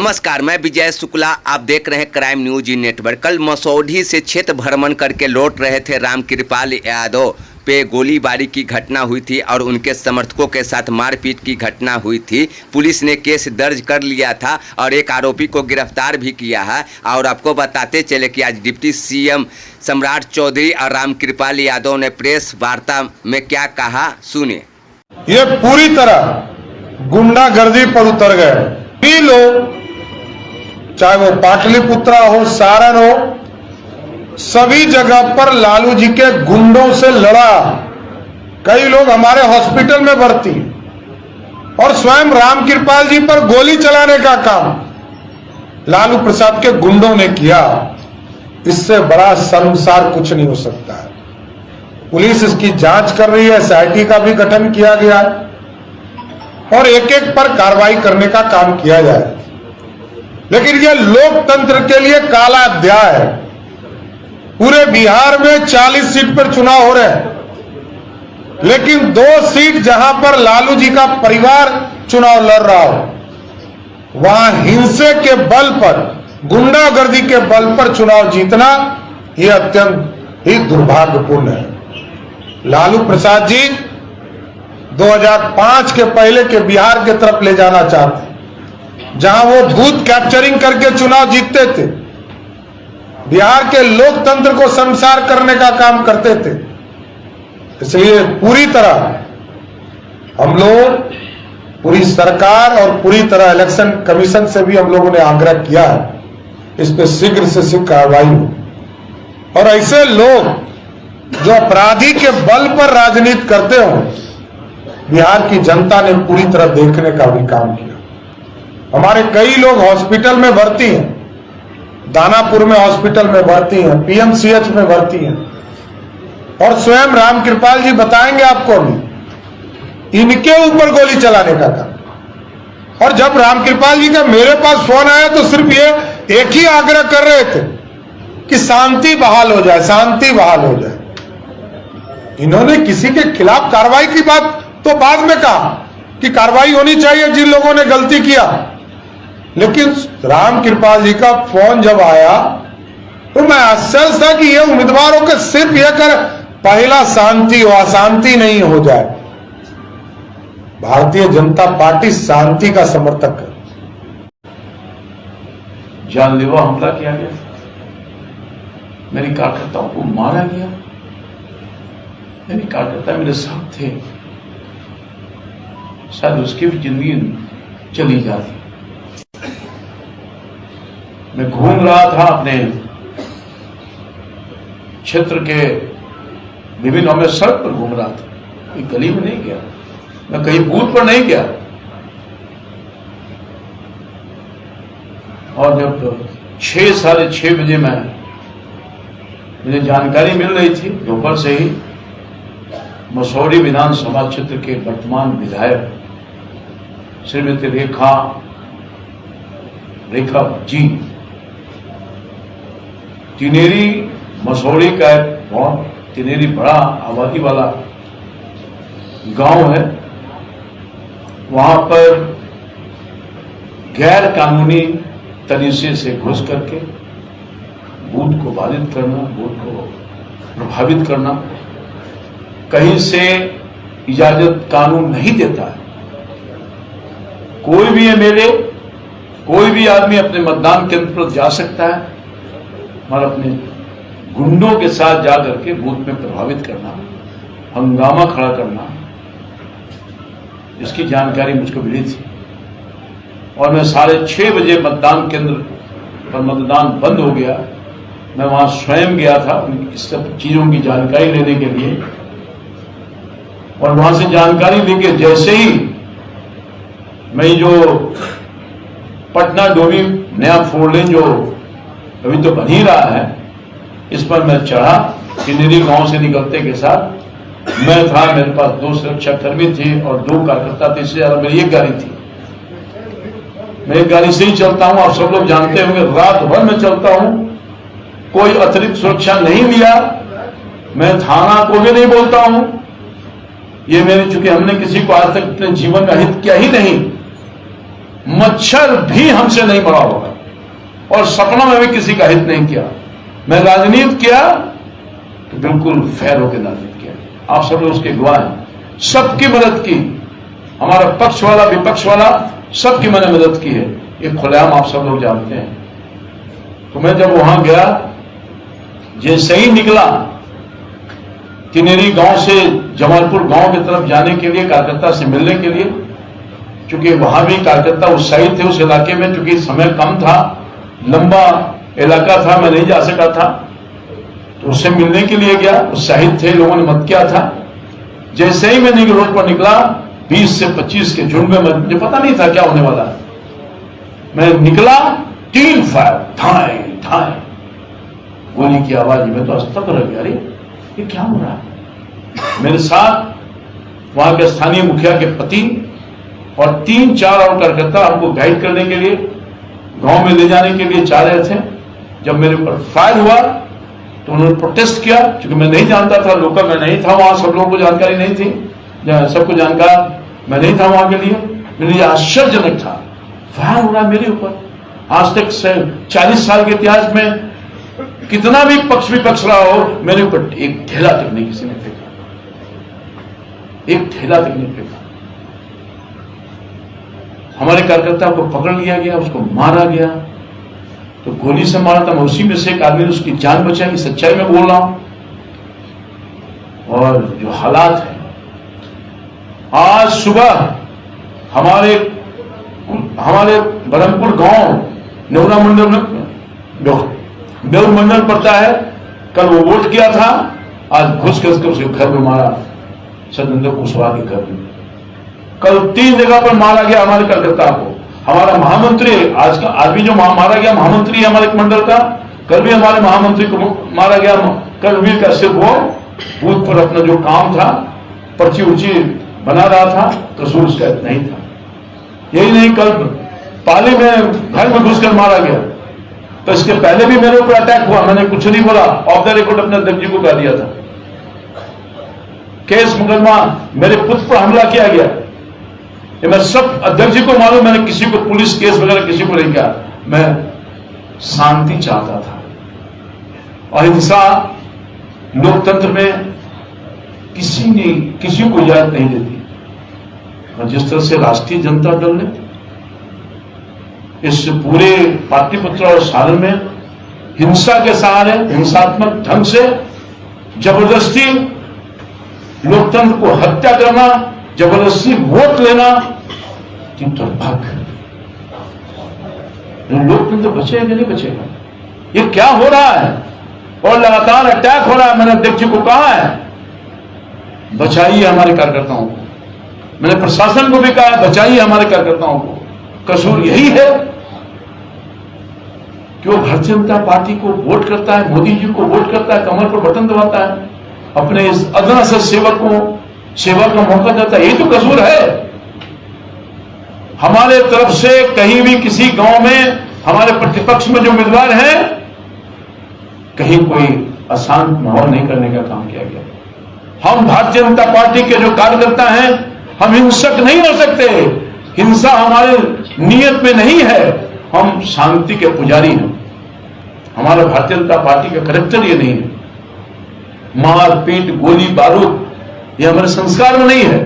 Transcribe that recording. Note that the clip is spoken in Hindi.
नमस्कार, मैं विजय शुक्ला। आप देख रहे हैं क्राइम न्यूज नेटवर्क। कल मसौढ़ी से क्षेत्र भ्रमण करके लौट रहे थे रामकृपाल यादव पे गोलीबारी की घटना हुई थी और उनके समर्थकों के साथ मारपीट की घटना हुई थी। पुलिस ने केस दर्ज कर लिया था और एक आरोपी को गिरफ्तार भी किया है। और आपको बताते चले कि आज डिप्टी सीएम सम्राट चौधरी और रामकृपाल यादव ने प्रेस वार्ता में क्या कहा, सुनिए। ये पूरी तरह गुंडागर्दी पर उतर गए। भी लोग, चाहे वो पाटलिपुत्रा हो, सारण हो, सभी जगह पर लालू जी के गुंडों से लड़ा। कई लोग हमारे हॉस्पिटल में भर्ती और स्वयं रामकृपाल जी पर गोली चलाने का काम लालू प्रसाद के गुंडों ने किया। इससे बड़ा शर्मसार कुछ नहीं हो सकता है। पुलिस इसकी जांच कर रही है, एसआईटी का भी गठन किया गया है और एक एक पर कार्रवाई करने का काम किया जाए। लेकिन यह लोकतंत्र के लिए काला अध्याय है। पूरे बिहार में 40 सीट पर चुनाव हो रहे हैं, लेकिन 2 सीट जहां पर लालू जी का परिवार चुनाव लड़ रहा हो, वहां हिंसे के बल पर, गुंडागर्दी के बल पर चुनाव जीतना यह अत्यंत ही दुर्भाग्यपूर्ण है। लालू प्रसाद जी 2005 के पहले के बिहार के तरफ ले जाना चाहते, जहां वो बूथ कैप्चरिंग करके चुनाव जीतते थे, बिहार के लोकतंत्र को शर्मसार करने का काम करते थे। इसलिए पूरी तरह हम लोग, पूरी सरकार और पूरी तरह इलेक्शन कमीशन से भी हम लोगों ने आग्रह किया है इस पे शीघ्र से शीघ्र कार्रवाई हो और ऐसे लोग जो अपराधी के बल पर राजनीति करते हो, बिहार की जनता ने पूरी तरह देखने का भी काम किया। हमारे कई लोग हॉस्पिटल में भर्ती हैं, दानापुर में हॉस्पिटल में भर्ती हैं, पीएमसीएच में भर्ती हैं और स्वयं रामकृपाल जी बताएंगे आपको अभी इनके ऊपर गोली चलाने का काम। और जब रामकृपाल जी का मेरे पास फोन आया तो सिर्फ ये एक ही आग्रह कर रहे थे कि शांति बहाल हो जाए, शांति बहाल हो जाए। इन्होंने किसी के खिलाफ कार्रवाई की बात तो बाद में कहा कि कार्रवाई होनी चाहिए जिन लोगों ने गलती किया, लेकिन रामकृपाल जी का फोन जब आया तो मैं आश्चर्य था कि ये उम्मीदवारों के सिर्फ यह कर पहला शांति हो, अशांति नहीं हो जाए। भारतीय जनता पार्टी शांति का समर्थक है। जानलेवा हमला किया गया, मेरे कार्यकर्ताओं को मारा गया, मेरे कार्यकर्ता मेरे साथ थे, शायद उसकी भी जिंदगी चली जाती। मैं घूम रहा था अपने क्षेत्र के विभिन्न, मैं सड़क पर घूम रहा था, कोई गली में नहीं गया, मैं कहीं बूथ पर नहीं गया। और जब 6 साढ़े 6 बजे मुझे जानकारी मिल रही थी दोपहर से ही, मसौढ़ी विधानसभा क्षेत्र के वर्तमान विधायक श्रीमती रेखा जी, तिनेरी मसौढ़ी का एक बहुत तिनेरी बड़ा आबादी वाला गांव है, वहां पर गैर कानूनी तरीके से घुस करके बूथ को बाधित करना, बूथ को प्रभावित करना, कहीं से इजाजत कानून नहीं देता है। कोई भी एमएलए, कोई भी आदमी अपने मतदान केंद्र पर जा सकता है और अपने गुंडों के साथ जाकर के बूथ में प्रभावित करना, हंगामा खड़ा करना, इसकी जानकारी मुझको मिली थी। और मैं 6:30 बजे मतदान केंद्र पर मतदान बंद हो गया, मैं वहां स्वयं गया था इस सब चीजों की जानकारी लेने के लिए। और वहां से जानकारी लेके जैसे ही मैं जो पटना डोभी नया 4 लेन जो अभी तो बन ही रहा है, इस पर मैं चढ़ा। किन्नरी गांव से निकलते के साथ मैं था, मेरे पास 2 सुरक्षाकर्मी थे और 2 कार्यकर्ता थे, इससे ज्यादा मेरी एक गाड़ी थी। मैं एक गाड़ी से ही चलता हूं, आप सब लोग जानते होंगे, रात भर में चलता हूं, कोई अतिरिक्त सुरक्षा नहीं लिया, मैं थाना को भी नहीं बोलता हूं। ये मेरे, चूंकि हमने किसी को आज तक अपने जीवन में हित किया ही नहीं, मच्छर भी हमसे नहीं बड़ा होगा, और सपना में भी किसी का हित नहीं किया। मैं राजनीति किया तो बिल्कुल फेयर होकर राजनीति किया। आप सब लोग उसके गवाह हैं। सबकी मदद की, हमारा पक्ष वाला विपक्ष वाला सबकी मैंने मदद की है, ये खुलेआम आप सब लोग जानते हैं। तो मैं जब वहां गया, जैसे ही निकला तिनेरी गांव से जमालपुर गांव की तरफ जाने के लिए, कार्यकर्ता से मिलने के लिए, क्योंकि वहां भी कार्यकर्ता उत्साहित थे उस इलाके में, क्योंकि समय कम था, लंबा इलाका था, मैं नहीं जा सका था, तो उससे मिलने के लिए गया। उत्साहित थे, लोगों ने मत किया था। जैसे ही मैं रोड पर निकला, 20 से 25 के झुंड में, मुझे पता नहीं था क्या होने वाला है। मैं निकला, 3 फायर, ठाए ठाए, गोली की आवाज में तो हस्तक रह गया। अरे ये क्या हो रहा है? मेरे साथ वहां के स्थानीय मुखिया के पति और 3-4 और कार्यकर्ता हमको गाइड करने के लिए, गांव में ले जाने के लिए चाह रहे थे। जब मेरे ऊपर फायर हुआ तो उन्होंने प्रोटेस्ट किया, क्योंकि मैं नहीं जानता था, लोकल मैं नहीं था वहां, सब लोगों को जानकारी नहीं थी, सबको जानकार मैं नहीं था वहां के लिए। मेरे लिए आश्चर्यजनक था, फायर हो रहा मेरे ऊपर। आज तक 40 साल के इतिहास में कितना भी पक्ष विपक्ष रहा हो, मेरे ऊपर एक ढेला तक नहीं किसी ने फेंका, एक ढेला तक नहीं फेंका। हमारे कार्यकर्ता को पकड़ लिया गया, उसको मारा गया, तो गोली से मारा था। मैं उसी में से एक आदमी ने उसकी जान बचाई, सच्चाई में बोल रहा हूं। और जो हालात है, आज सुबह हमारे बरमपुर गांव नेवरा मंडल में देवर मंडल पड़ता है, कल वो वोट किया था, आज घुस के उसके घर में मारा, सत्येंद्र कुशवाहा के घर में। कल 3 जगह पर मारा गया हमारे कार्यकर्ता को। हमारा महामंत्री, आज भी जो मारा गया महामंत्री है हमारे मंडल का, कल भी हमारे महामंत्री को मारा गया। कर्मवीर का सिर्फ वो बूथ पर अपना जो काम था, पर्ची उर्ची बना रहा था, कसूर उसका नहीं था। यही नहीं, कल पाली में घर में घुसकर मारा गया। तो इसके पहले भी मेरे ऊपर अटैक हुआ, मैंने कुछ नहीं बोला, ऑफ द रिकॉर्ड अपने अध्यक्ष जी को कह दिया था। केस मुकदमा, मेरे पुत्र पर हमला किया गया, ये मैं सब अध्यक्ष जी को मालूम। मैंने किसी को पुलिस केस वगैरह किसी को नहीं किया, मैं शांति चाहता था। अहिंसा लोकतंत्र में किसी को इजाजत नहीं देती। और जिस तरह से राष्ट्रीय जनता दल ने इस पूरे पाटलिपुत्र और सारण में हिंसा के सहारे, हिंसात्मक ढंग से जबरदस्ती लोकतंत्र को हत्या करना, जबरदस्ती वोट लेना, कि दुर्भाग्य। लोकतंत्र बचेगा नहीं बचेगा? ये क्या हो रहा है? और लगातार अटैक हो रहा है। मैंने अध्यक्ष जी को कहा है, बचाइए हमारे कार्यकर्ताओं को। मैंने प्रशासन को भी कहा है, बचाइए हमारे कार्यकर्ताओं को। कसूर यही है कि वो भारतीय जनता पार्टी को वोट करता है, मोदी जी को वोट करता है, कमर पर बटन दबाता है, अपने इस अदना से सेवक को सेवा का मौका देता है। यही तो कसूर है। हमारे तरफ से कहीं भी किसी गांव में हमारे प्रतिपक्ष में जो उम्मीदवार हैं, कहीं कोई अशांत माहौल नहीं करने का काम किया गया। हम भारतीय जनता पार्टी के जो कार्यकर्ता हैं, हम हिंसक नहीं हो सकते। हिंसा हमारे नियत में नहीं है। हम शांति के पुजारी हैं। हमारा भारतीय जनता पार्टी का करैक्टर ये नहीं है। मार पीट, गोली बारूद, ये हमारे संस्कार में नहीं है।